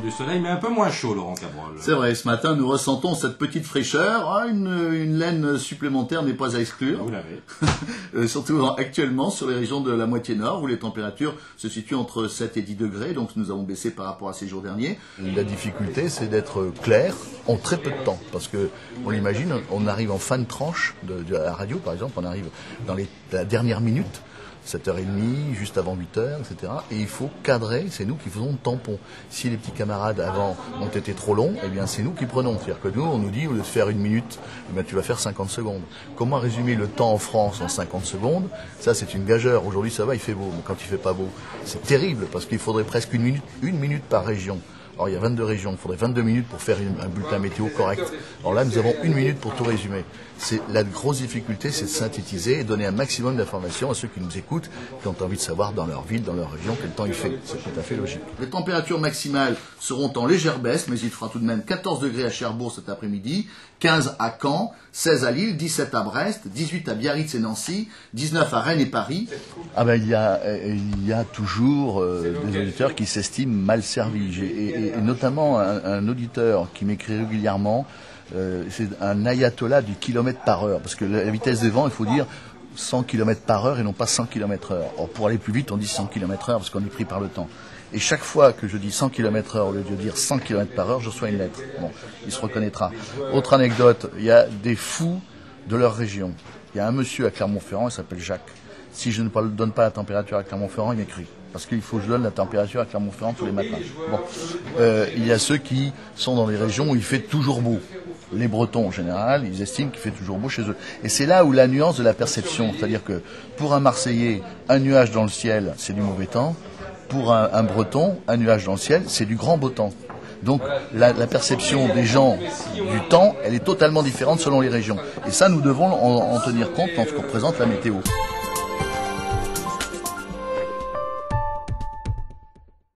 du soleil, mais un peu moins chaud, Laurent Cabrol. C'est vrai, ce matin, nous ressentons cette petite fraîcheur. Ah, une laine supplémentaire n'est pas à exclure. Vous l'avez. Surtout actuellement sur les régions de la moitié nord, où les températures se situent entre 7 et 10 degrés. Donc nous avons baissé par rapport à ces jours derniers. La difficulté, c'est d'être clair en très peu de temps. Parce que, on l'imagine, on arrive en fin de tranche de la radio, par exemple. On arrive dans la dernière minute. 7h30, juste avant 8h, etc. Et il faut cadrer, c'est nous qui faisons le tampon. Si les petits camarades avant ont été trop longs, eh bien c'est nous qui prenons. C'est-à-dire que nous, on nous dit, au lieu de faire 1 minute, eh bien tu vas faire 50 secondes. Comment résumer le temps en France en 50 secondes? Ça, c'est une gageure. Aujourd'hui, ça va, il fait beau. Mais quand il fait pas beau, c'est terrible, parce qu'il faudrait presque 1 minute par région. Alors il y a 22 régions, il faudrait 22 minutes pour faire un bulletin météo correct. Alors là, nous avons 1 minute pour tout résumer. La grosse difficulté, c'est de synthétiser et donner un maximum d'informations à ceux qui nous écoutent, qui ont envie de savoir dans leur ville, dans leur région, quel temps il fait. C'est tout à fait logique. Les températures maximales seront en légère baisse, mais il fera tout de même 14 degrés à Cherbourg cet après-midi, 15 à Caen, 16 à Lille, 17 à Brest, 18 à Biarritz et Nancy, 19 à Rennes et Paris. Ah ben il y a toujours des auditeurs qui s'estiment mal servis. Et notamment un auditeur qui m'écrit régulièrement, c'est un ayatollah du kilomètre par heure, parce que la vitesse des vents, il faut dire 100 km par heure et non pas 100 km heure. Or, pour aller plus vite, on dit 100 km heure parce qu'on est pris par le temps. Et chaque fois que je dis 100 km heure au lieu de dire 100 km par heure, je reçois une lettre. Bon, il se reconnaîtra. Autre anecdote, il y a des fous de leur région. Il y a un monsieur à Clermont-Ferrand, il s'appelle Jacques. Si je ne donne pas la température à Clermont-Ferrand, il m'écrit. Parce qu'il faut que je donne la température à Clermont-Ferrand tous les matins. Bon, il y a ceux qui sont dans les régions où il fait toujours beau. Les Bretons en général, ils estiment qu'il fait toujours beau chez eux. Et c'est là où la nuance de la perception, c'est-à-dire que pour un Marseillais, un nuage dans le ciel, c'est du mauvais temps. Pour un Breton, un nuage dans le ciel, c'est du grand beau temps. Donc la perception des gens du temps, elle est totalement différente selon les régions. Et ça, nous devons en tenir compte lorsqu'on présente la météo.